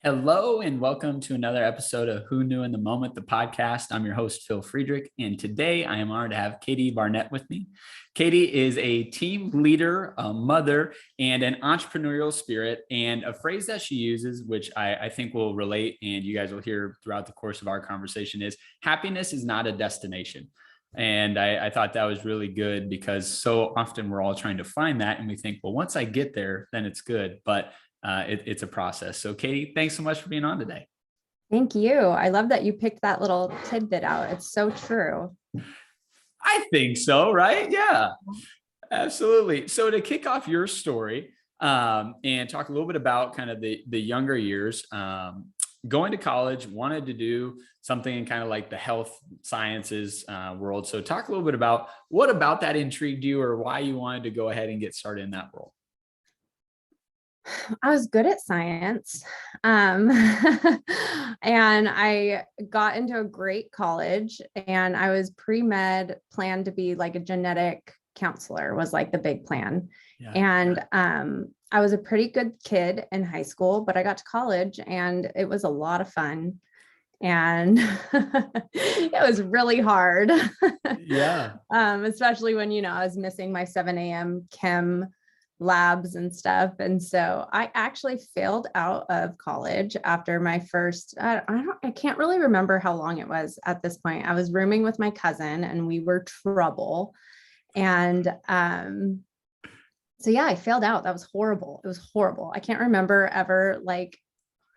Hello and welcome to another episode of Who Knew in the Moment, the podcast. I'm your host, Phil Friedrich, and today I am honored to have Katie Barnett with me. Katie is a team leader, a mother, and an entrepreneurial spirit. And a phrase that she uses, which I think will relate and you guys will hear throughout the course of our conversation, is happiness is not a destination. And I thought that was really good because so often we're all trying to find that and we think, well, once I get there, then it's good. But it's a process. So Katie, thanks so much for being on today. Thank you. I love that you picked that little tidbit out. It's so true. I think so, right? Yeah, absolutely. So to kick off your story and talk a little bit about kind of the younger years, going to college, wanted to do something in kind of like the health sciences world. So talk a little bit about what about that intrigued you or why you wanted to go ahead and get started in that role. I was good at science. And I got into a great college and I was pre-med, planned to be like a genetic counselor was like the big plan. Yeah. And I was a pretty good kid in high school, but I got to college and it was a lot of fun. And it was really hard. Yeah. Especially when, I was missing my 7 a.m. chem labs and stuff. And so I actually failed out of college after my first, I can't really remember how long it was at this point. I was rooming with my cousin and we were trouble. And so yeah, I failed out. That was horrible. It was horrible. I can't remember ever like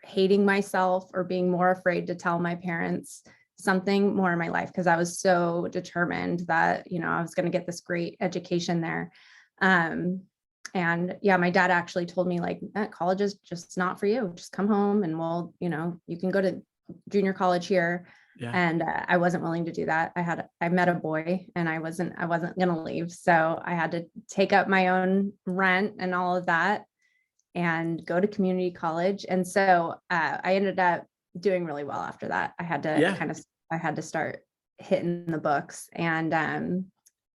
hating myself or being more afraid to tell my parents something more in my life because I was so determined that, I was going to get this great education there. And yeah, my dad actually told me like, college is just not for you. Just come home and we'll, you can go to junior college here. Yeah. And I wasn't willing to do that. I met a boy and I wasn't going to leave. So I had to take up my own rent and all of that and go to community college. And so I ended up doing really well after that. I had to start hitting the books and,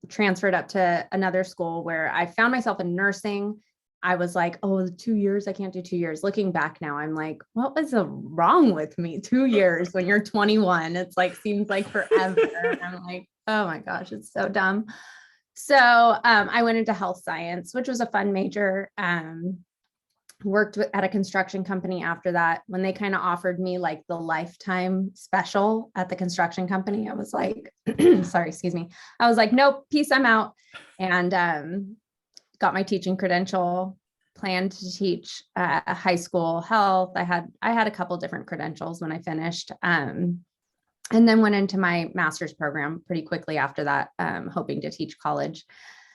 transferred up to another school where I found myself in nursing. I was like, oh, 2 years, I can't do 2 years. Looking back now, I'm like, what was wrong with me? 2 years when you're 21, it's like, seems like forever. And I'm like, oh my gosh, it's so dumb. So I went into health science, which was a fun major. Worked at a construction company after that. When they kind of offered me like the lifetime special at the construction company, I was like, sorry, excuse me. I was like, nope, peace, I'm out. And got my teaching credential, planned to teach high school health. I had a couple different credentials when I finished. And then went into my master's program pretty quickly after that, hoping to teach college.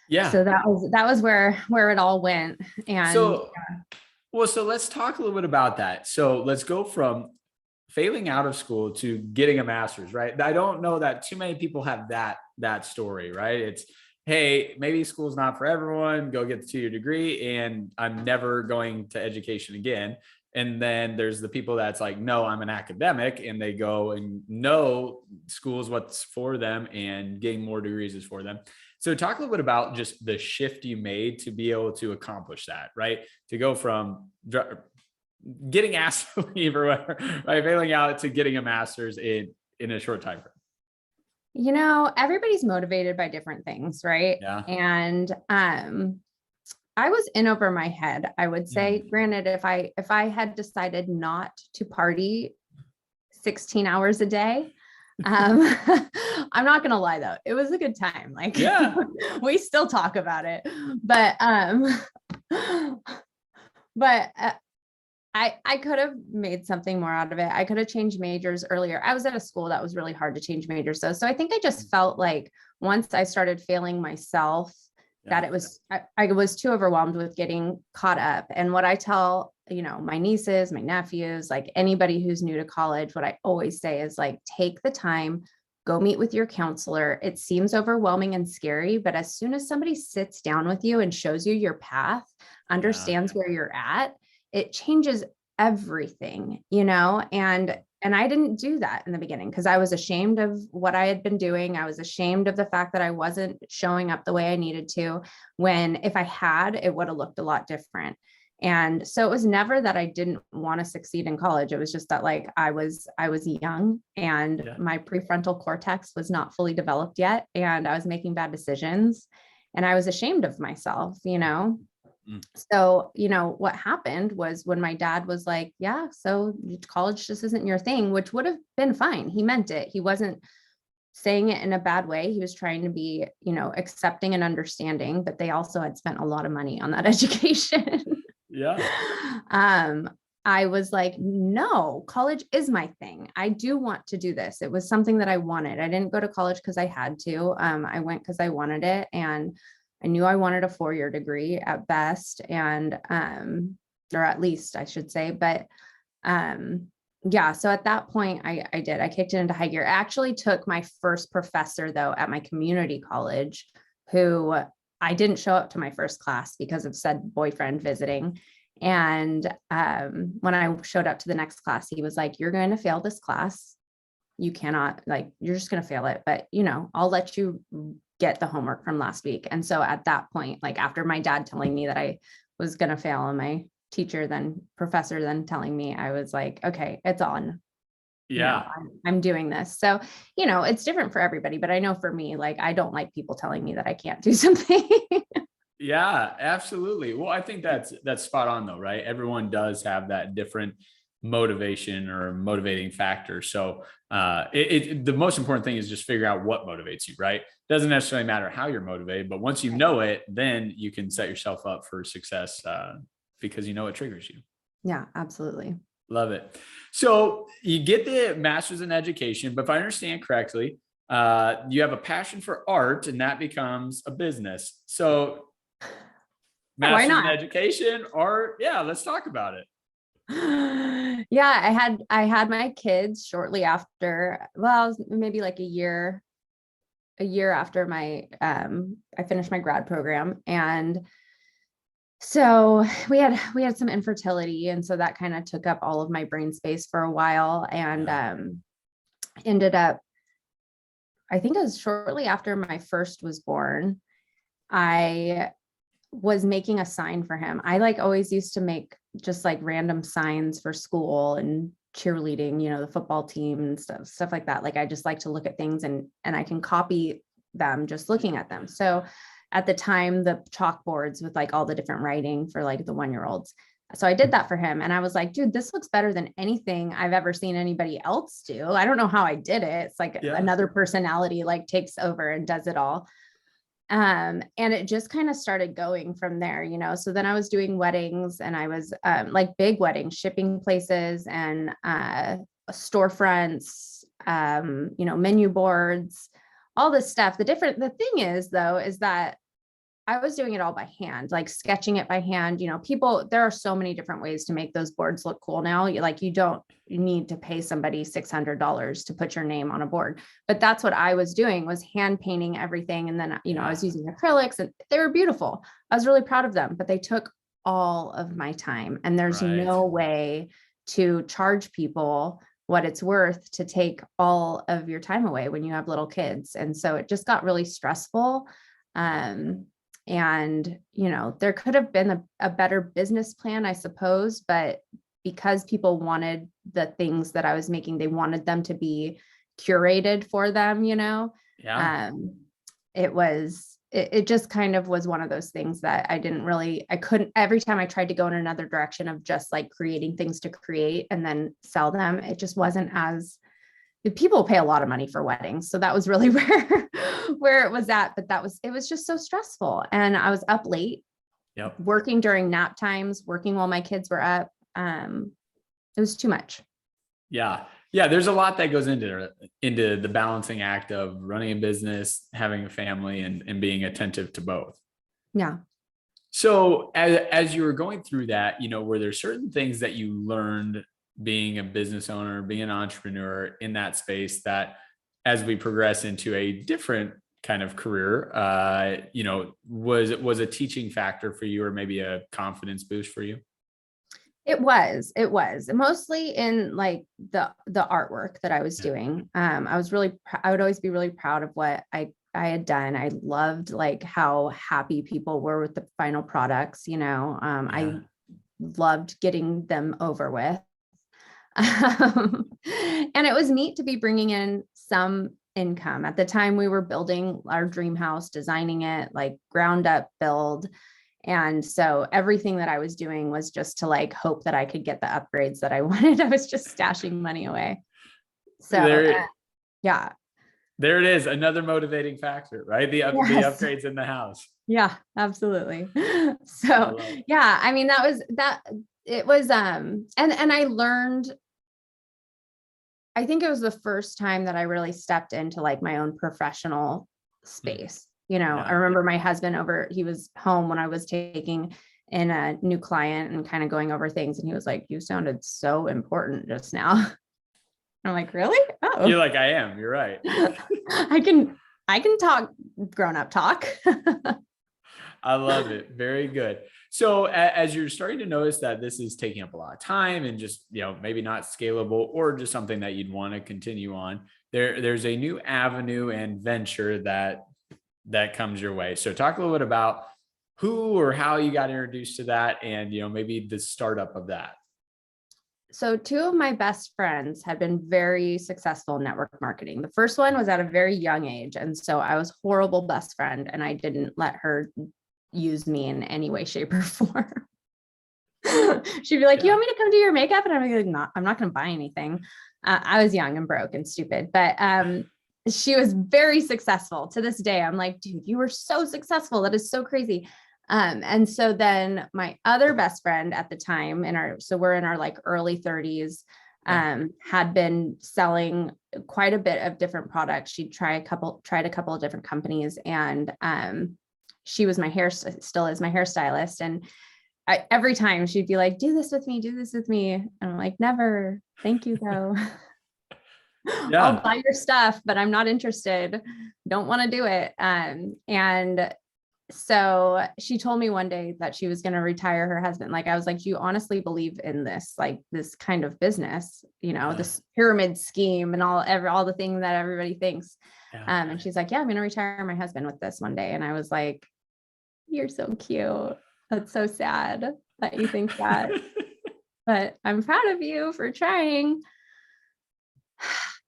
Yeah. So that was where it all went. And so let's talk a little bit about that. So let's go from failing out of school to getting a master's, right? I don't know that too many people have that story, right? It's, hey, maybe school's not for everyone, go get the 2-year degree and I'm never going to education again. And then there's the people that's like, no, I'm an academic, and they go and know school's what's for them and getting more degrees is for them. So talk a little bit about just the shift you made to be able to accomplish that, right? To go from getting asked to leave or whatever, right? Failing out to getting a master's in a short time frame. Everybody's motivated by different things, right? Yeah. And I was in over my head, I would say. Granted, if I had decided not to party 16 hours a day, I'm not gonna lie though, it was a good time. Like, yeah, we still talk about it, but I could have made something more out of it. I could have changed majors earlier. I was at a school that was really hard to change majors though. So I think I just felt like once I started failing myself, that it was, I was too overwhelmed with getting caught up. And what I tell, my nieces, my nephews, like anybody who's new to college, what I always say is like, take the time, go meet with your counselor. It seems overwhelming and scary, but as soon as somebody sits down with you and shows you your path, understands where you're at, it changes everything, and I didn't do that in the beginning because I was ashamed of what I had been doing. I was ashamed of the fact that I wasn't showing up the way I needed to, when if I had, it would have looked a lot different. And so it was never that I didn't want to succeed in college. It was just that like I was young and Yeah. my prefrontal cortex was not fully developed yet. And I was making bad decisions and I was ashamed of myself, you know? Mm. So, you know, what happened was when my dad was like, yeah, so college just isn't your thing, which would have been fine. He meant it. He wasn't saying it in a bad way. He was trying to be, you know, accepting and understanding, but they also had spent a lot of money on that education. Yeah. um, I was like, no, college is my thing. I do want to do this. It was something that I wanted. I didn't go to college because I had to. I went because I wanted it. And I knew I wanted a 4-year degree at best. And, or at least I should say, but, yeah. So at that point I did, I kicked it into high gear. I actually took my first professor though at my community college, who I didn't show up to my first class because of said boyfriend visiting. And when I showed up to the next class, he was like, you're going to fail this class. You cannot, like, you're just going to fail it. But, you know, I'll let you get the homework from last week. And so at that point, like after my dad telling me that I was going to fail and my teacher then professor then telling me, I was like, okay, it's on. You know, Yeah. I'm doing this. So, you know, it's different for everybody, but I know for me, like, I don't like people telling me that I can't do something. Yeah, absolutely. Well, I think that's spot on though, right? Everyone does have that different motivation or motivating factor. So the most important thing is just figure out what motivates you, right? Doesn't necessarily matter how you're motivated, but once you know it, then you can set yourself up for success because you know it triggers you. Yeah, absolutely. Love it. So you get the master's in education, but if I understand correctly, you have a passion for art and that becomes a business. So Why master's in not? education, art. Yeah, let's talk about it. Yeah, I had my kids shortly after, well, maybe like a year after my I finished my grad program. And so we had some infertility. And so that kind of took up all of my brain space for a while and Yeah. ended up, I think it was shortly after my first was born, I was making a sign for him. I like always used to make just like random signs for school and cheerleading, you know, the football team and stuff like that. Like I just like to look at things and I can copy them just looking at them. So at the time, the chalkboards with like all the different writing for like the 1-year-olds. So I did that for him. And I was like, dude, this looks better than anything I've ever seen anybody else do. I don't know how I did it. It's like Yeah. another personality like takes over and does it all. And it just kind of started going from there, you know. So then I was doing weddings and I was like big weddings, shipping places and storefronts, you know, menu boards, all this stuff. The thing is though, is that I was doing it all by hand, like sketching it by hand. You know, people, there are so many different ways to make those boards look cool now. You don't need to pay somebody $600 to put your name on a board. But that's what I was doing, was hand painting everything. And then, you know, I was using acrylics and they were beautiful. I was really proud of them, but they took all of my time. And there's Right. no way to charge people what it's worth to take all of your time away when you have little kids. And so it just got really stressful. And, you know, there could have been a better business plan, I suppose, but because people wanted the things that I was making, they wanted them to be curated for them, you know. Yeah. It just kind of was one of those things that I couldn't, every time I tried to go in another direction of just like creating things to create and then sell them, it just wasn't as, people pay a lot of money for weddings. So that was really where it was at. But it was just so stressful. And I was up late, Yep. working during nap times, working while my kids were up. It was too much. Yeah. Yeah. There's a lot that goes into the balancing act of running a business, having a family, and being attentive to both. Yeah. So as you were going through that, you know, were there certain things that you learned being a business owner, being an entrepreneur in that space that as we progress into a different kind of career, you know, was a teaching factor for you or maybe a confidence boost for you? It was mostly in like the artwork that I was doing. I would always be really proud of what I had done. I loved like how happy people were with the final products, you know. I loved getting them over with. And it was neat to be bringing in some income. At the time, we were building our dream house, designing it like ground up build. And so everything that I was doing was just to like hope that I could get the upgrades that I wanted. I was just stashing money away. So yeah. There it is. Another motivating factor, right? The Yes. upgrades in the house. Yeah, absolutely. So yeah, I mean, it was, and I learned, I think it was the first time that I really stepped into like my own professional space. You know, I remember my husband he was home when I was taking in a new client and kind of going over things. And he was like, "You sounded so important just now." I'm like, "Really? Oh, You're like, I am. You're right. I can talk grown up talk." I love it. Very good. So as you're starting to notice that this is taking up a lot of time and just, maybe not scalable or just something that you'd want to continue on, there's a new avenue and venture that comes your way. So talk a little bit about who or how you got introduced to that and, maybe the startup of that. So two of my best friends had been very successful in network marketing. The first one was at a very young age. And so I was horrible best friend and I didn't let her use me in any way, shape, or form. She'd be like, "You want me to come do your makeup?" And I'm like, "No, I'm not going to buy anything." I was young and broke and stupid, but she was very successful. To this day, I'm like, "Dude, you were so successful. That is so crazy." And so then my other best friend at the time so we're in our like early 30s, had been selling quite a bit of different products. She'd tried a couple of different companies, and she was still is my hairstylist. And every time she'd be like, "Do this with me, do this with me." And I'm like, "Never, thank you though." I'll buy your stuff, but I'm not interested. Don't want to do it. And so she told me one day that she was going to retire her husband. Like, I was like, "Do you honestly believe in this, like this kind of business, this pyramid scheme and all the things that everybody thinks?" And she's like, "Yeah, I'm going to retire my husband with this one day." And I was like, "You're so cute. That's so sad that you think that, but I'm proud of you for trying."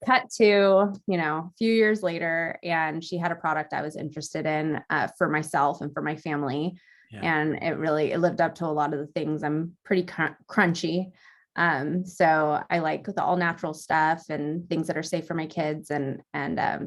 Cut to, a few years later, and she had a product I was interested in for myself and for my family. And it lived up to a lot of the things. I'm pretty crunchy. So I like the all natural stuff and things that are safe for my kids. And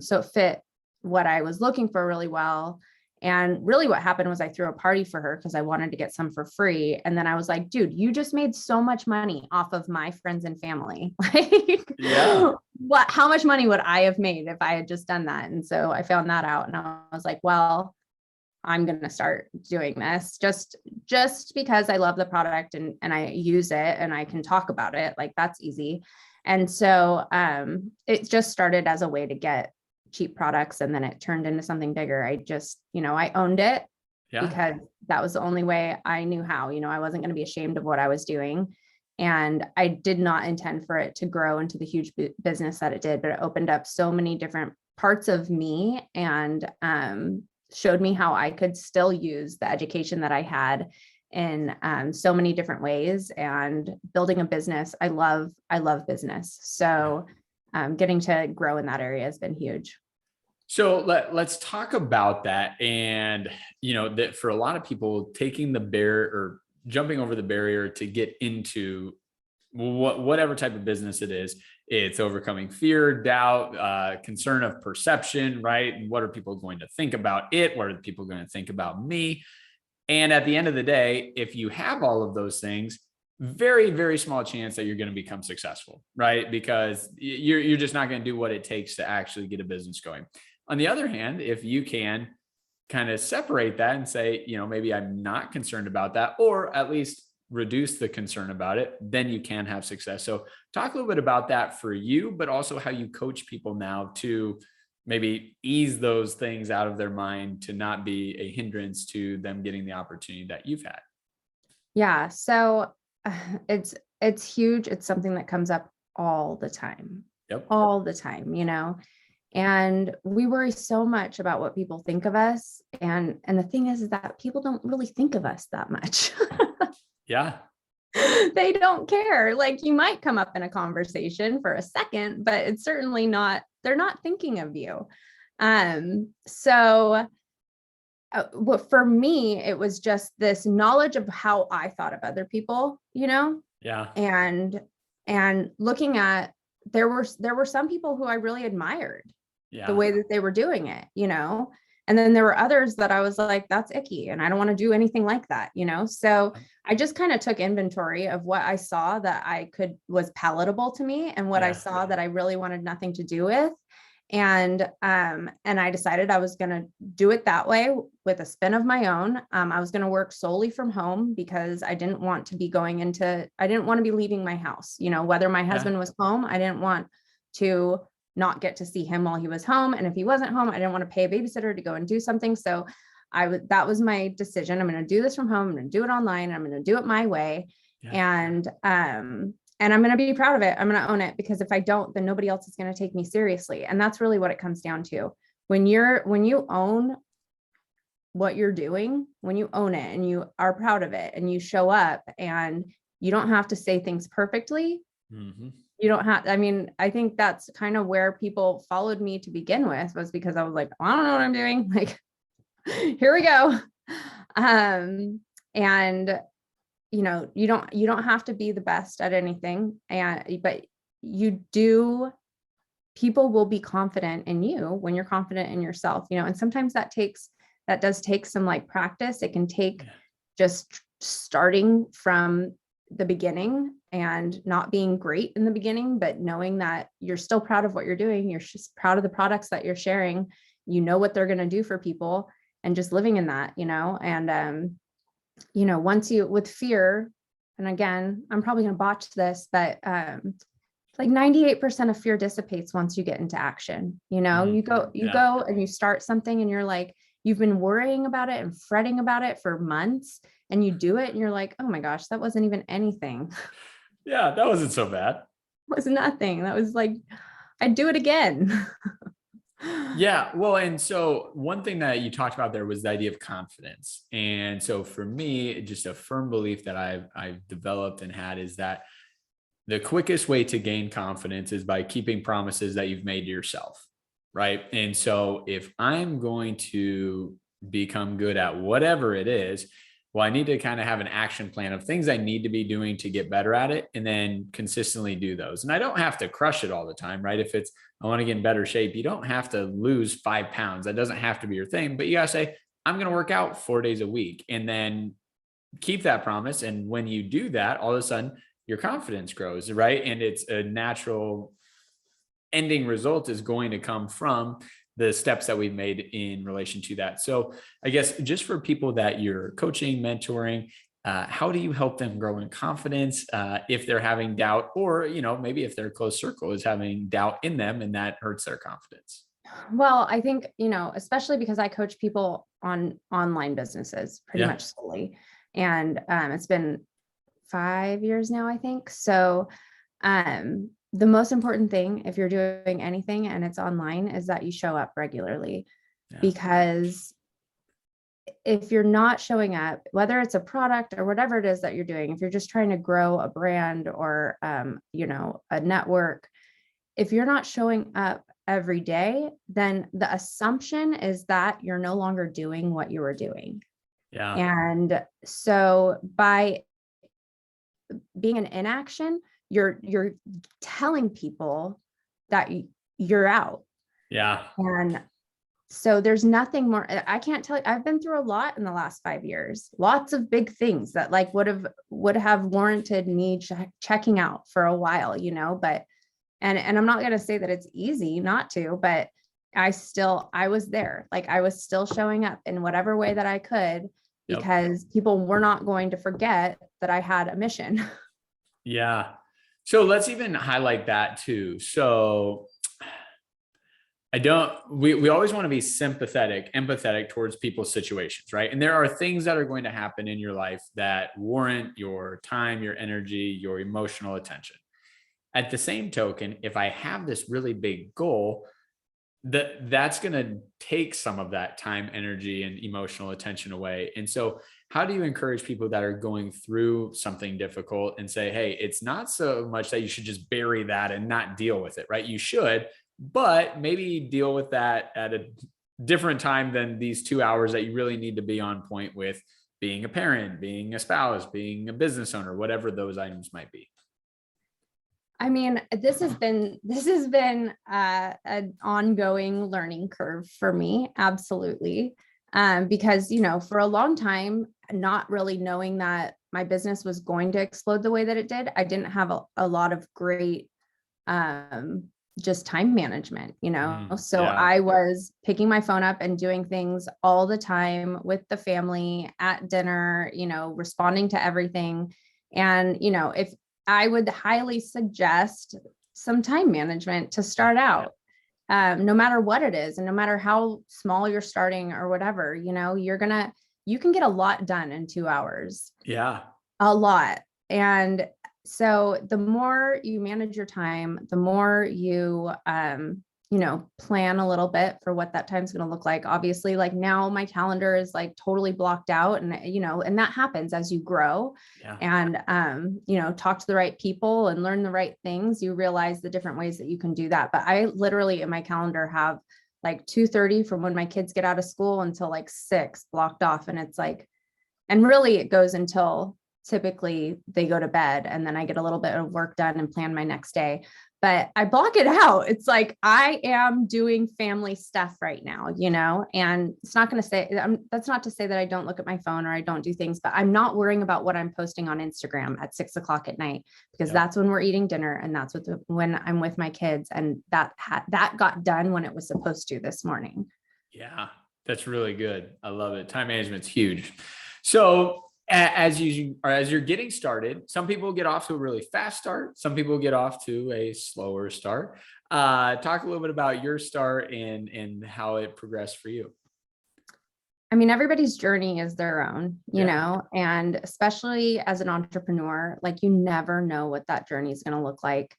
so it fit what I was looking for really well. And really what happened was I threw a party for her because I wanted to get some for free. And then I was like, "Dude, you just made so much money off of my friends and family." Like, how much money would I have made if I had just done that? And so I found that out and I was like, well, I'm going to start doing this just because I love the product and I use it and I can talk about it. Like, that's easy. And so it just started as a way to get cheap products. And then it turned into something bigger. I just, I owned it because that was the only way I knew how. I wasn't going to be ashamed of what I was doing. And I did not intend for it to grow into the huge business that it did, but it opened up so many different parts of me and showed me how I could still use the education that I had in so many different ways. And building a business, I love business. So getting to grow in that area has been huge. So let's talk about that. And, that for a lot of people, taking the barrier or jumping over the barrier to get into whatever type of business it is, it's overcoming fear, doubt, concern of perception, right? And what are people going to think about it? What are people going to think about me? And at the end of the day, if you have all of those things, very, very small chance that you're going to become successful, right? Because you're just not going to do what it takes to actually get a business going. On the other hand, if you can kind of separate that and say, maybe I'm not concerned about that, or at least reduce the concern about it, then you can have success. So talk a little bit about that for you, but also how you coach people now to maybe ease those things out of their mind to not be a hindrance to them getting the opportunity that you've had. Yeah. So it's huge. It's something that comes up all the time. Yep. All the time, and we worry so much about what people think of us. And the thing is that people don't really think of us that much. Yeah. They don't care. Like you might come up in a conversation for a second, but it's certainly not, they're not thinking of you. So well, for me, it was just this knowledge of how I thought of other people, Yeah. and looking at, there were some people who I really admired the Yeah. way that they were doing it, and then there were others that I was like, that's icky and I don't want to do anything like that, so I just kind of took inventory of what I saw that was palatable to me, and what I Yeah. saw that I really wanted nothing to do with. And I decided I was going to do it that way with a spin of my own. I was going to work solely from home because I didn't want to be leaving my house, whether my Yeah. husband was home. I didn't want to not get to see him while he was home. And if he wasn't home, I didn't want to pay a babysitter to go and do something. So that was my decision. I'm going to do this from home. I'm going to do it online. I'm going to do it my way. Yeah. And I'm going to be proud of it. I'm going to own it, because if I don't, then nobody else is going to take me seriously. And that's really what it comes down to. When you own what you're doing, when you own it and you are proud of it and you show up, and you don't have to say things perfectly. Mm-hmm. You don't have, I mean, I think that's kind of where people followed me to begin with, was because I was like, I don't know what I'm doing. Like, here we go. And you don't have to be the best at anything, but people will be confident in you when you're confident in yourself, and sometimes that does take some like practice. It can take just starting from the beginning and not being great in the beginning, but knowing that you're still proud of what you're doing. You're just proud of the products that you're sharing, what they're going to do for people, and just living in that, and once with fear, and again, I'm probably going to botch this, but like 98% of fear dissipates once you get into action. You go and you start something, and you're like, you've been worrying about it and fretting about it for months, and you do it and you're like, oh my gosh, that wasn't even anything. Yeah. That wasn't so bad. It was nothing. That was like, I'd do it again. Yeah. Well, and so one thing that you talked about there was the idea of confidence. And so for me, just a firm belief that I've developed and had is that the quickest way to gain confidence is by keeping promises that you've made to yourself. Right. And so if I'm going to become good at whatever it is, well, I need to kind of have an action plan of things I need to be doing to get better at it, and then consistently do those. And I don't have to crush it all the time, right? If it's, I want to get in better shape, you don't have to lose 5 pounds. That doesn't have to be your thing, but you got to say, I'm going to work out 4 days a week, and then keep that promise. And when you do that, all of a sudden your confidence grows, right? And it's a natural ending result is going to come from the steps that we've made in relation to that. So I guess just for people that you're coaching, mentoring, how do you help them grow in confidence if they're having doubt, or, maybe if their close circle is having doubt in them and that hurts their confidence? Well, I think, especially because I coach people on online businesses pretty Yeah. much solely. And it's been 5 years now, I think. So the most important thing, if you're doing anything and it's online, is that you show up regularly. Yeah. Because if you're not showing up, whether it's a product or whatever it is that you're doing, if you're just trying to grow a brand or, a network, if you're not showing up every day, then the assumption is that you're no longer doing what you were doing. Yeah. And so by being an inaction, you're telling people that you're out. Yeah. And so there's nothing more. I can't tell you, I've been through a lot in the last 5 years, lots of big things that like would have warranted me checking out for a while, but, and I'm not going to say that it's easy not to, but I was there. Like I was still showing up in whatever way that I could, because people were not going to forget that I had a mission. Yeah. So let's even highlight that too. So we always want to be sympathetic, empathetic towards people's situations, right? And there are things that are going to happen in your life that warrant your time, your energy, your emotional attention. At the same token, if I have this really big goal, that's going to take some of that time, energy, and emotional attention away. And so, how do you encourage people that are going through something difficult and say, hey, it's not so much that you should just bury that and not deal with it, right? You should, but maybe deal with that at a different time than these 2 hours that you really need to be on point with being a parent, being a spouse, being a business owner, whatever those items might be. I mean, this has been an ongoing learning curve for me, absolutely. Because for a long time, not really knowing that my business was going to explode the way that it did, I didn't have a lot of great just time management, So Yeah. I was picking my phone up and doing things all the time with the family at dinner, responding to everything. And, if I would highly suggest some time management to start out, no matter what it is, and no matter how small you're starting or whatever, you can get a lot done in 2 hours, Yeah. a lot. And so the more you manage your time, the more you, plan a little bit for what that time's going to look like. Obviously, like now my calendar is like totally blocked out, and that happens as you grow Yeah. and, talk to the right people and learn the right things. You realize the different ways that you can do that. But I literally in my calendar have like 2:30 from when my kids get out of school until like 6 blocked off. And it's like, and really it goes until typically they go to bed, and then I get a little bit of work done and plan my next day. But I block it out. It's like I am doing family stuff right now, and it's not going to say that's not to say that I don't look at my phone or I don't do things, but I'm not worrying about what I'm posting on Instagram at 6 o'clock at night, because Yep. that's when we're eating dinner, and that's when I'm with my kids, and that got done when it was supposed to this morning. Yeah, that's really good. I love it. Time management's huge. So as you're getting started, some people get off to a really fast start. Some people get off to a slower start. Talk a little bit about your start and how it progressed for you. I mean, everybody's journey is their own, Yeah. and especially as an entrepreneur, like you never know what that journey is going to look like.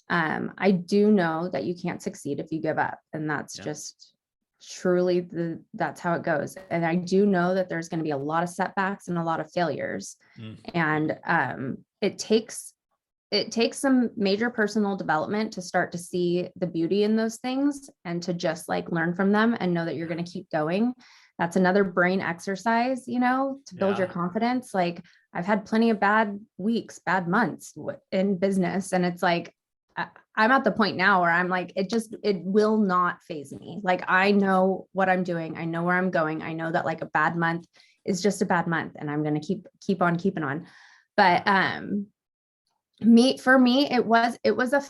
I do know that you can't succeed if you give up, and that's Yeah. just truly that's how it goes. And I do know that there's going to be a lot of setbacks and a lot of failures, Mm. and it takes some major personal development to start to see the beauty in those things and to just like learn from them and know that you're going to keep going. That's another brain exercise, to build your Yeah. confidence. Like I've had plenty of bad weeks, bad months in business. And it's like, I'm at the point now where I'm like, it will not phase me. Like, I know what I'm doing. I know where I'm going. I know that like a bad month is just a bad month, and I'm going to keep on keeping on. But, for me, it was a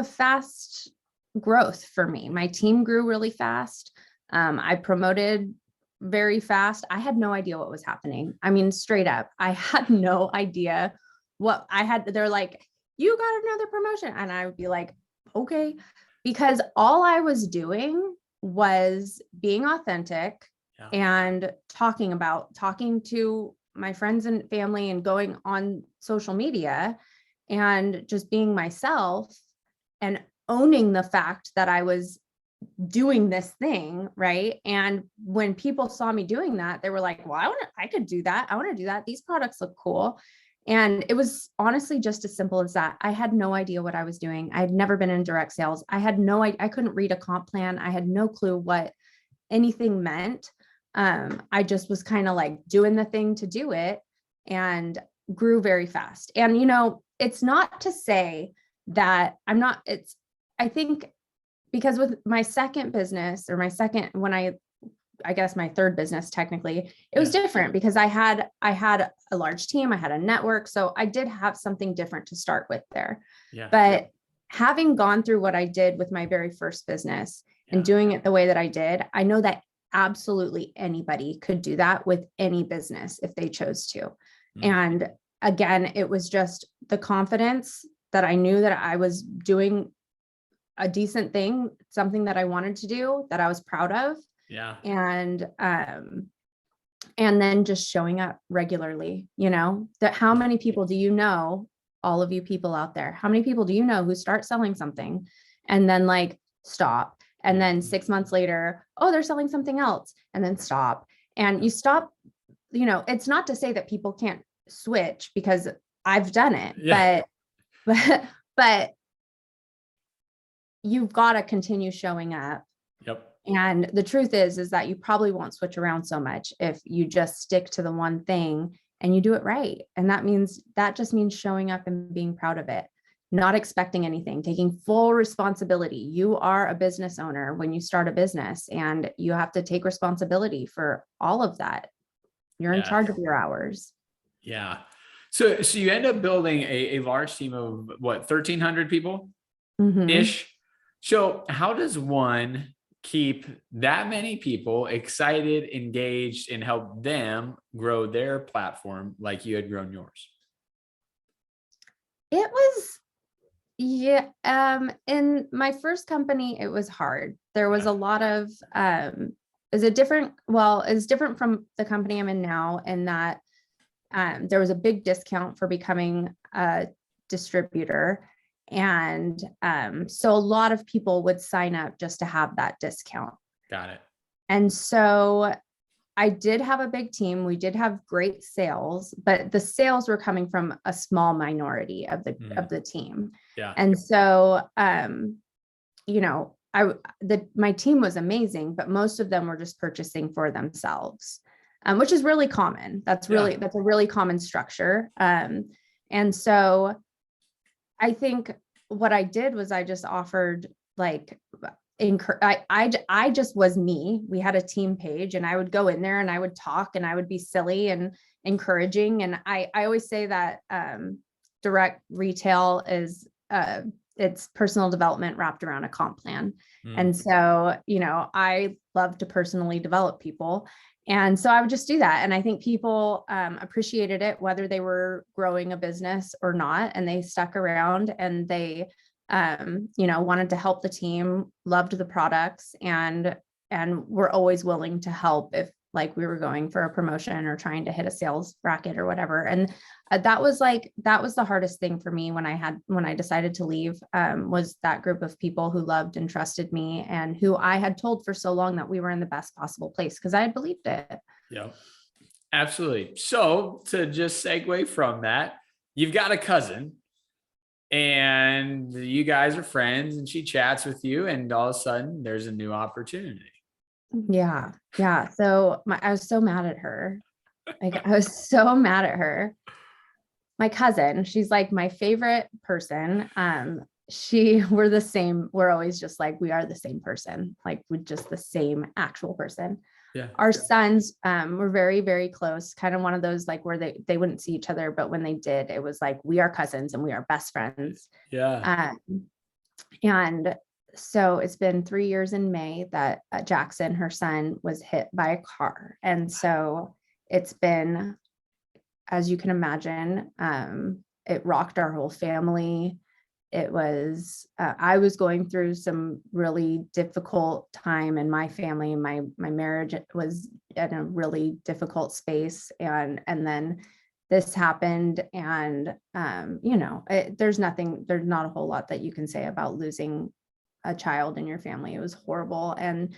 fast growth for me. My team grew really fast. I promoted very fast. I had no idea what was happening. I mean, straight up, I had no idea what I had. They're like, you got another promotion. And I would be like, okay, because all I was doing was being authentic Yeah. and talking to my friends and family and going on social media and just being myself and owning the fact that I was doing this thing, right? And when people saw me doing that, they were like, well, I could do that. I want to do that. These products look cool. And it was honestly just as simple as that. I had no idea what I was doing. I had never been in direct sales. I couldn't read a comp plan. I had no clue what anything meant. I just was kind of like doing the thing to do it, and grew very fast. And, it's not to say that I think because with my second business, or I guess my third business, technically, it was Yeah. different because I had a large team, I had a network. So I did have something different to start with there. Yeah. But having gone through what I did with my very first business and doing it the way that I did, I know that absolutely anybody could do that with any business if they chose to. Mm. And again, it was just the confidence that I knew that I was doing a decent thing, something that I wanted to do, that I was proud of. Yeah. And then just showing up regularly, that how many people do you know, all of you people out there, how many people do you know who start selling something and then like stop And then 6 months later, oh, they're selling something else, and then stop. And you stop, it's not to say that people can't switch, because I've done it, Yeah. but you've got to continue showing up. Yep. And the truth is that you probably won't switch around so much if you just stick to the one thing and you do it right. And that just means showing up and being proud of it, not expecting anything, taking full responsibility. You are a business owner when you start a business, and you have to take responsibility for all of that. You're in Yeah. charge of your hours. Yeah. So you end up building a large team of what, 1,300 people ish. So how does one keep that many people excited, engaged, and help them grow their platform like you had grown yours? It was, yeah. In my first company, it was hard. There was a lot of, it's different from the company I'm in now, in that there was a big discount for becoming a distributor. And so a lot of people would sign up just to have that discount. Got it. And so I did have a big team. We did have great sales, but the sales were coming from a small minority of the team. Yeah. And so, my team was amazing, but most of them were just purchasing for themselves, which is really common. That's a really common structure. And so I think what I did was I just offered, like, I just was me. We had a team page, and I would go in there and I would talk, and I would be silly and encouraging. And I always say that direct retail is it's personal development wrapped around a comp plan. And so, I love to personally develop people. And so I would just do that. And I think people appreciated it, whether they were growing a business or not. And they stuck around, and they wanted to help the team, loved the products, and were always willing to help if, like, we were going for a promotion or trying to hit a sales bracket or whatever. And that was the hardest thing for me when I decided to leave, was that group of people who loved and trusted me, and who I had told for so long that we were in the best possible place, because I had believed it. Yeah, absolutely. So to just segue from that, you've got a cousin, and you guys are friends, and she chats with you, and all of a sudden there's a new opportunity. Yeah. Yeah. So I was so mad at her. Like, I was so mad at her. My cousin, she's like my favorite person. We're the same. We're always just like, we are the same person. Like, we're just the same actual person. Yeah. Our sons were very, very close, kind of one of those, like, where they wouldn't see each other, but when they did, it was like, we are cousins and we are best friends. Yeah. And so it's been 3 years in May that Jackson, her son, was hit by a car. And so it's been, as you can imagine, it rocked our whole family. It was, I was going through some really difficult time in my family. My marriage was in a really difficult space. And then this happened, and, there's not a whole lot that you can say about losing a child in your family. It was horrible. And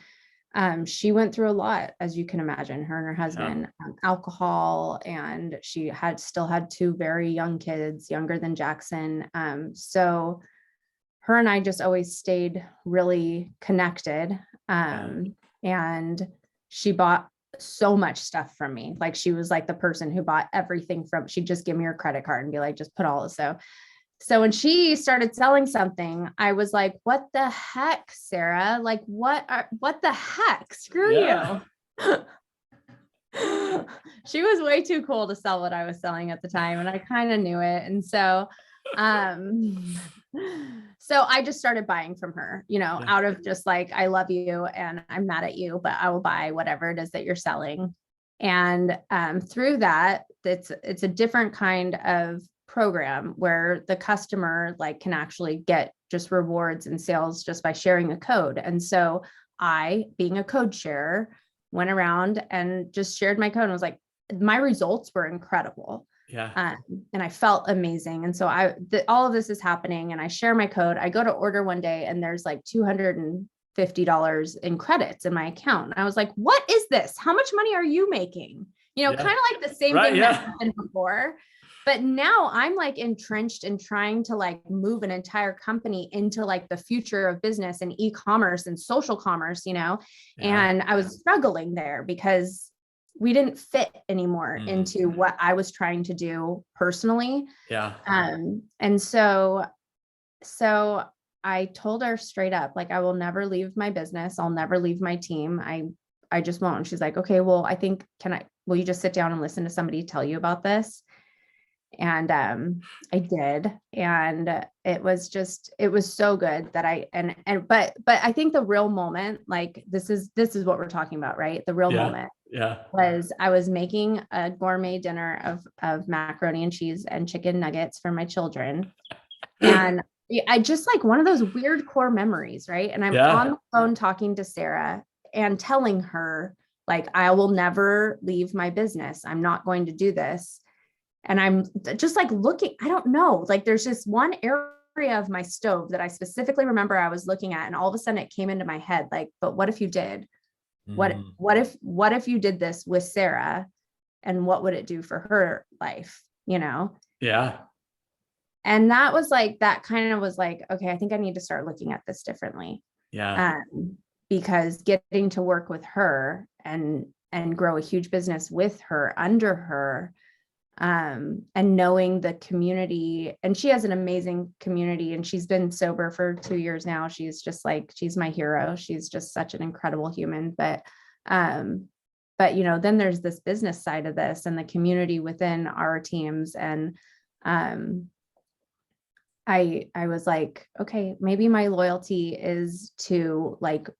she went through a lot, as you can imagine, her and her husband, alcohol, and she still had 2 very young kids, younger than Jackson. So her and I just always stayed really connected. And she bought so much stuff from me. Like, she was like the person who bought everything she'd just give me her credit card and be like, just put all this. So when she started selling something, I was like, what the heck, Sarah? Like, what the heck? Screw you. She was way too cool to sell what I was selling at the time, and I kind of knew it. And so I just started buying from her, out of just like, I love you and I'm mad at you, but I will buy whatever it is that you're selling. And through that, it's a different kind of program where the customer, like, can actually get just rewards and sales just by sharing a code. And so I, being a code sharer, went around and just shared my code, and was like, my results were incredible. Yeah. And I felt amazing. And so all of this is happening, and I share my code. I go to order one day, and there's like $50 in credits in my account. And I was like, what is this? How much money are you making? Kind of like the same Right, thing yeah. that happened before. But now I'm like entrenched in trying to like move an entire company into like the future of business and e-commerce and social commerce, Yeah. and I was struggling there because we didn't fit anymore into what I was trying to do personally. Yeah. And so I told her straight up, like, I will never leave my business. I'll never leave my team. I just won't. And she's like, okay, well, I think, will you just sit down and listen to somebody tell you about this? And I did. And it was so good that but I think the real moment, like this is what we're talking about, right? The real moment was I was making a gourmet dinner of macaroni and cheese and chicken nuggets for my children. And I just like one of those weird core memories, right? And I'm on the phone talking to Sarah and telling her, like, I will never leave my business. I'm not going to do this. And I'm just like looking, I don't know, like there's just one area of my stove that I specifically remember I was looking at, and all of a sudden it came into my head, like, but what if you did? What if you did this with Sarah, and what would it do for her life? Yeah. And that was like, that kind of was like, okay, I think I need to start looking at this differently. Yeah. Because getting to work with her and grow a huge business with her, under her, and knowing the community, and she has an amazing community, and she's been sober for 2 years now. She's just like, she's my hero. She's just such an incredible human. But then there's this business side of this and the community within our teams. And I was like, okay, maybe my loyalty is to like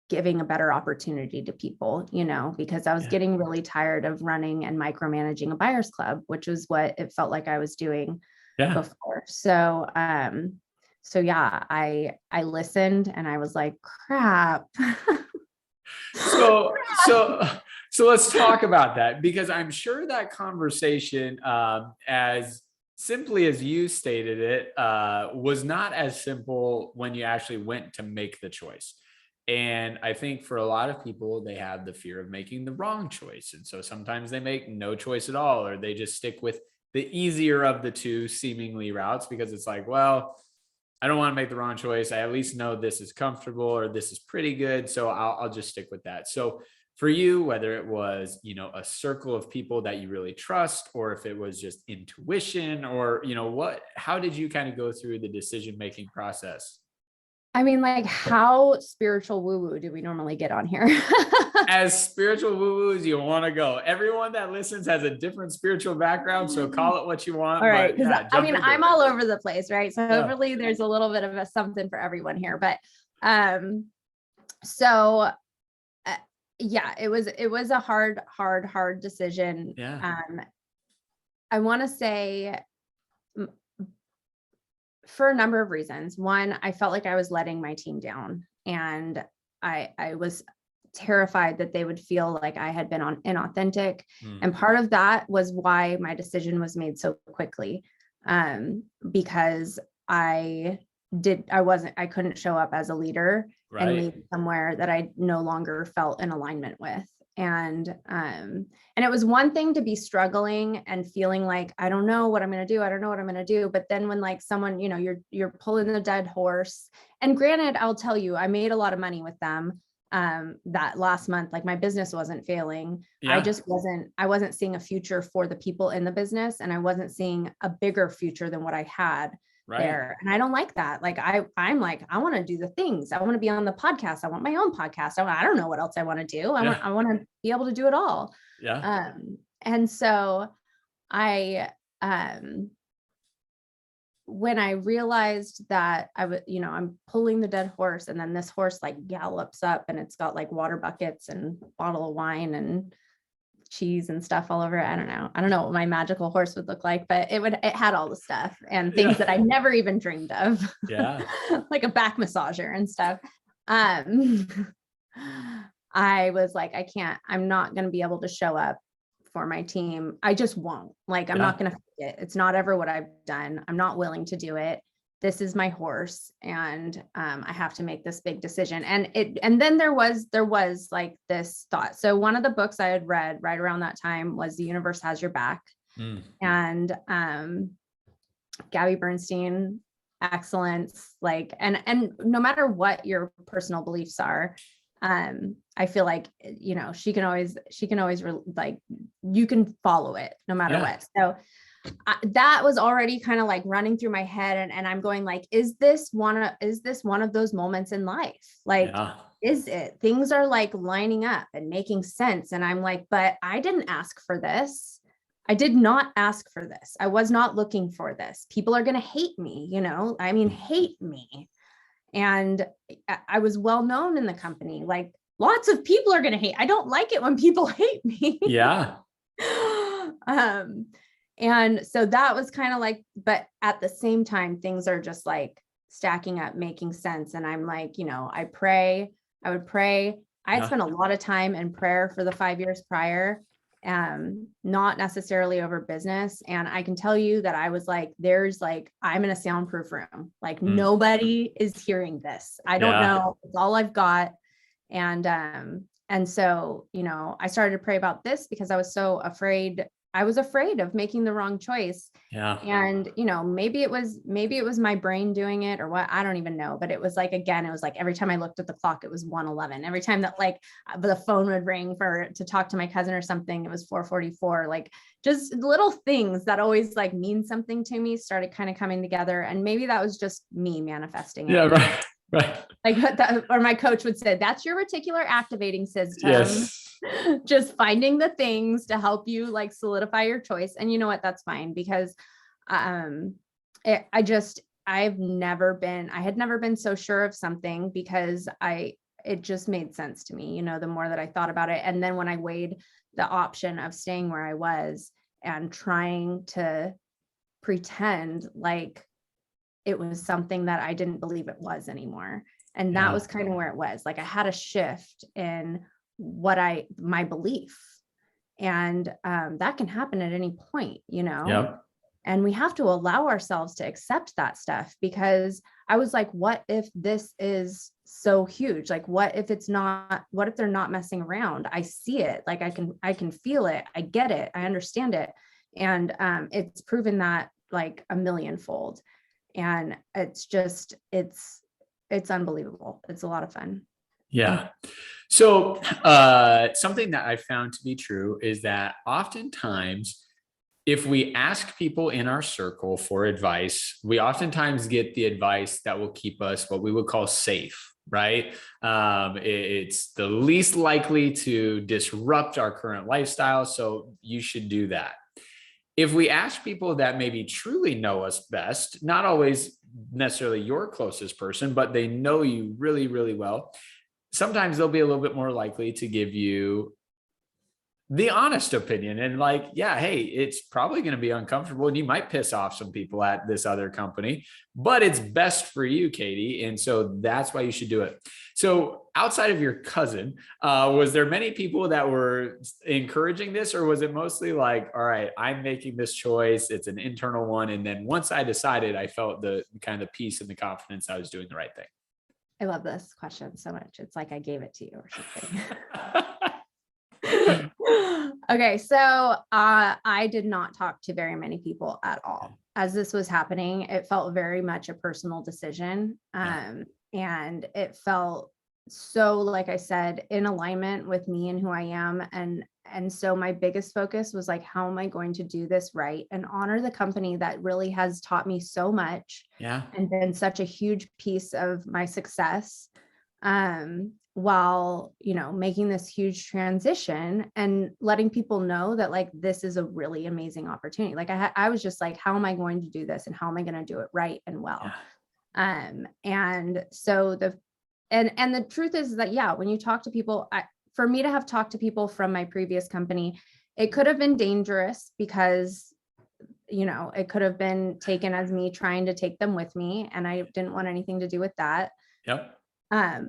giving a better opportunity to people, because I was getting really tired of running and micromanaging a buyer's club, which was what it felt like I was doing before. So, yeah, I listened and I was like, crap. So let's talk about that, because I'm sure that conversation, as simply as you stated it, was not as simple when you actually went to make the choice. And I think for a lot of people, they have the fear of making the wrong choice. And so sometimes they make no choice at all, or they just stick with the easier of the two seemingly routes, because it's like, well, I don't want to make the wrong choice. I at least know this is comfortable or this is pretty good. So I'll just stick with that. So for you, whether it was, a circle of people that you really trust, or if it was just intuition, or, how did you kind of go through the decision-making process? I mean, like, how spiritual woo-woo do we normally get on here? As spiritual woo-woo as you want to go. Everyone that listens has a different spiritual background, so call it what you want. All right. I mean, I'm all over the place, right? So hopefully there's a little bit of a something for everyone here. But yeah, it was a hard decision. Yeah. I want to say, for a number of reasons. One, I felt like I was letting my team down, and I was terrified that they would feel like I had been inauthentic. And part of that was why my decision was made so quickly, because I couldn't show up as a leader and lead somewhere that I no longer felt in alignment with. And it was one thing to be struggling and feeling like, I don't know what I'm going to do. I don't know what I'm going to do. But then when like someone, you're pulling the dead horse, and granted, I'll tell you, I made a lot of money with them. That last month, like my business wasn't failing. I wasn't seeing a future for the people in the business, and I wasn't seeing a bigger future than what I had there. And I don't like that. Like I'm like, I want to do the things. I want to be on the podcast. I want my own podcast. I don't know what else I want to do. I want to be able to do it all. Yeah. And so when I realized that I'm pulling the dead horse, and then this horse like gallops up, and it's got like water buckets and bottle of wine and cheese and stuff all over it. I don't know what my magical horse would look like, but it had all the stuff and things that I never even dreamed of. Yeah. Like a back massager and stuff. I was like, I'm not going to be able to show up for my team. I just won't. Like, I'm not going to fake it. It's not ever what I've done. I'm not willing to do it. this is my horse, and I have to make this big decision. And then there was like this thought. So one of the books I had read right around that time was The Universe Has Your Back. Mm. And Gabby Bernstein, excellence, like, and no matter what your personal beliefs are, I feel like, you know, she can always like, you can follow it no matter what. So that was already kind of like running through my head, and I'm going like, is this one of those moments in life? Like, is it? Things are like lining up and making sense. And I'm like, but I didn't ask for this. I did not ask for this. I was not looking for this. People are going to hate me, you know, I mean, hate me. And I was well known in the company. Like, lots of people are going to hate. I don't like it when people hate me. Yeah. And so that was kind of like, but at the same time, things are just like stacking up, making sense. And I'm like, you know, I would pray. I had spent a lot of time in prayer for the 5 years prior, not necessarily over business. And I can tell you that I was like, I'm in a soundproof room. Like, nobody is hearing this. I don't know. It's all I've got. And so, you know, I started to pray about this because I was so afraid. I was afraid of making the wrong choice. Yeah. And, you know, maybe it was my brain doing it or what, I don't even know. But it was like, again, it was like every time I looked at the clock, it was 1:11. Every time that like the phone would ring to talk to my cousin or something, it was 4:44. Like, just little things that always like mean something to me started kind of coming together. And maybe that was just me manifesting it. Yeah, right. Right. Like or my coach would say, that's your reticular activating system. Yes. Just finding the things to help you like solidify your choice. And you know what, that's fine, because I had never been so sure of something, because it just made sense to me, you know, the more that I thought about it. And then when I weighed the option of staying where I was and trying to pretend like it was something that I didn't believe it was anymore. And that was kind of where it was. Like, I had a shift in my belief. And that can happen at any point, you know? Yep. And we have to allow ourselves to accept that stuff, because I was like, what if this is so huge? Like, what if they're not messing around? I see it. Like, I can feel it. I get it. I understand it. And it's proven that like a millionfold. And it's unbelievable. It's a lot of fun. Yeah. So something that I found to be true is that oftentimes, if we ask people in our circle for advice, we oftentimes get the advice that will keep us what we would call safe, right? It's the least likely to disrupt our current lifestyle. So you should do that. If we ask people that maybe truly know us best, not always necessarily your closest person, but they know you really, really well, sometimes they'll be a little bit more likely to give you the honest opinion and like, yeah, hey, it's probably going to be uncomfortable and you might piss off some people at this other company, but it's best for you, Katie. And so that's why you should do it. So outside of your cousin, was there many people that were encouraging this, or was it mostly like, all right, I'm making this choice, it's an internal one, and then once I decided, I felt the kind of peace and the confidence I was doing the right thing? I love this question so much. It's like I gave it to you or something. Okay, so I did not talk to very many people at all. As this was happening, it felt very much a personal decision. And it felt so, like I said, in alignment with me and who I am. And so my biggest focus was like, how am I going to do this right and honor the company that really has taught me so much and been such a huge piece of my success, while, you know, making this huge transition and letting people know that like, this is a really amazing opportunity. Like I was just like, how am I going to do this? And how am I going to do it right and well? And so and the truth is that, yeah, when you talk to people, for me to have talked to people from my previous company, it could have been dangerous because, you know, it could have been taken as me trying to take them with me. And I didn't want anything to do with that. Yep.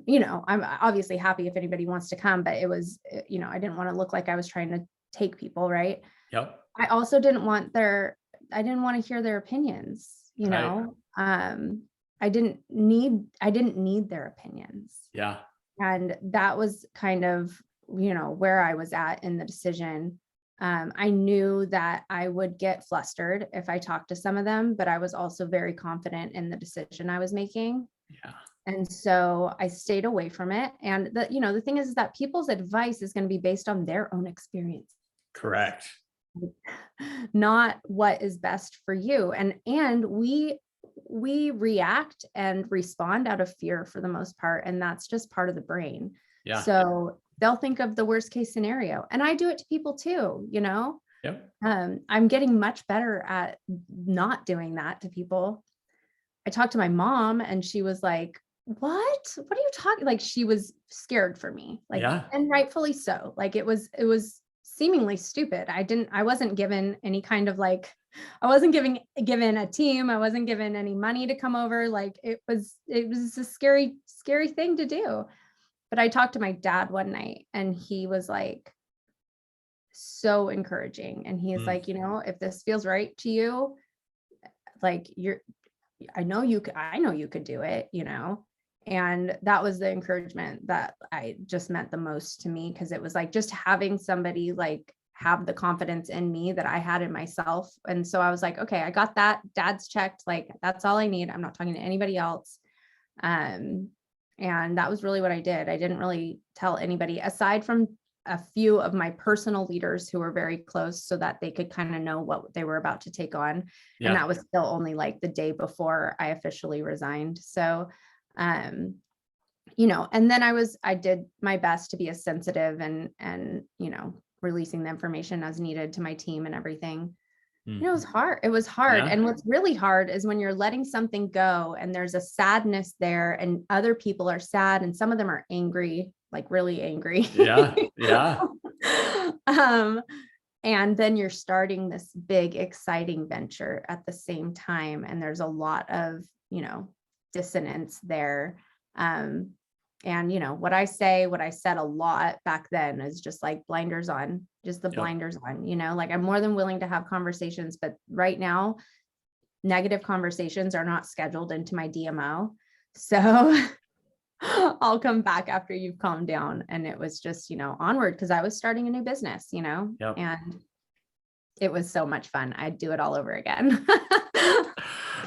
You know, I'm obviously happy if anybody wants to come, but it was, you know, I didn't want to look like I was trying to take people. Right. Yep. I also didn't want I didn't want to hear their opinions, you know, I didn't need their opinions. Yeah. And that was kind of, where I was at in the decision. I knew that I would get flustered if I talked to some of them, but I was also very confident in the decision I was making. Yeah. And so I stayed away from it. And the thing is that people's advice is going to be based on their own experience, Correct. not what is best for you. And we react and respond out of fear for the most part. And that's just part of the brain. Yeah. So they'll think of the worst case scenario. And I do it to people too, Yep. I'm getting much better at not doing that to people. I talked to my mom and she was like, what are you talking? Like, she was scared for me, like, Yeah. and rightfully so. Like, it was seemingly stupid. I wasn't given any kind of like, I wasn't given a team. I wasn't given any money to come over. Like, it was a scary thing to do. But I talked to my dad one night and he was like so encouraging. And he is like, if this feels right to you, like I know you could do it, And that was the encouragement that I just meant the most to me. Cause it was like just having somebody like have the confidence in me that I had in myself. And so I was like, okay, I got that. Dad's checked. Like, that's all I need. I'm not talking to anybody else. And that was really what I did. I didn't really tell anybody aside from a few of my personal leaders who were very close so that they could kind of know what they were about to take on. Yeah. And that was still only like the day before I officially resigned. So, and then I did my best to be as sensitive and, releasing the information as needed to my team and everything. It was hard. It was hard. Yeah. And what's really hard is when you're letting something go and there's a sadness there and other people are sad and some of them are angry, like really angry. Yeah. Yeah. And then you're starting this big, exciting venture at the same time. And there's a lot of, dissonance there. And what I said a lot back then is just like blinders on, just the blinders on, like I'm more than willing to have conversations, but right now, negative conversations are not scheduled into my DMO. So I'll come back after you've calmed down. And it was just, onward because I was starting a new business, and it was so much fun. I'd do it all over again.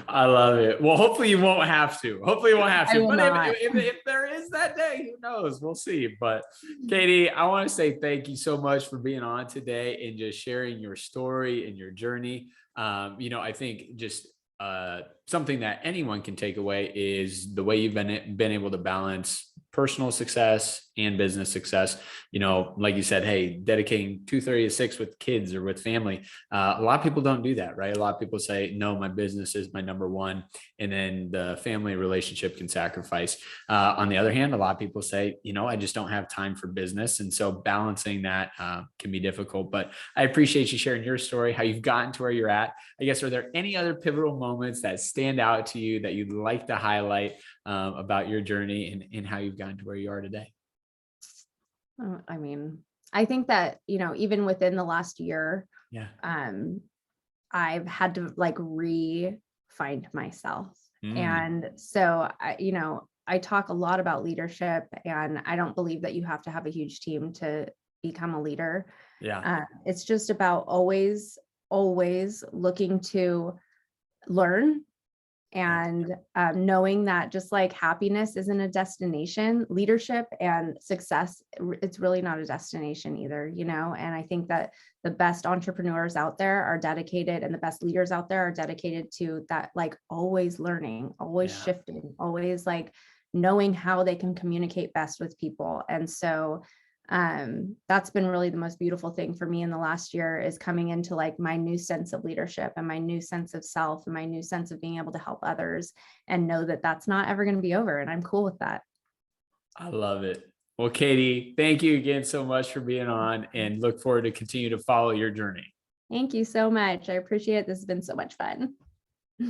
I love it. Well, hopefully you won't have to. But if there is that day, who knows? We'll see. But Katie, I want to say thank you so much for being on today and just sharing your story and your journey. I think just something that anyone can take away is the way you've been able to balance personal success and business success. Like you said, hey, dedicating 2:30 to 6 with kids or with family. A lot of people don't do that, right? A lot of people say, no, my business is my number one. And then the family relationship can sacrifice. On the other hand, a lot of people say, I just don't have time for business. And so balancing that can be difficult, but I appreciate you sharing your story, how you've gotten to where you're at. I guess, are there any other pivotal moments that stand out to you that you'd like to highlight about your journey and how you've gotten to where you are today? I mean, I think that, even within the last year, I've had to like find myself. And so, I talk a lot about leadership and I don't believe that you have to have a huge team to become a leader. It's just about always looking to learn and knowing that just like happiness isn't a destination, leadership and success, it's really not a destination either, and I think that the best entrepreneurs out there are dedicated and the best leaders out there are dedicated to that, like always learning, always shifting, always like knowing how they can communicate best with people. And so that's been really the most beautiful thing for me in the last year is coming into like my new sense of leadership and my new sense of self and my new sense of being able to help others and know that that's not ever going to be over. And I'm cool with that. I love it. Well, Katie, thank you again so much for being on and look forward to continue to follow your journey. Thank you so much. I appreciate it. This has been so much fun.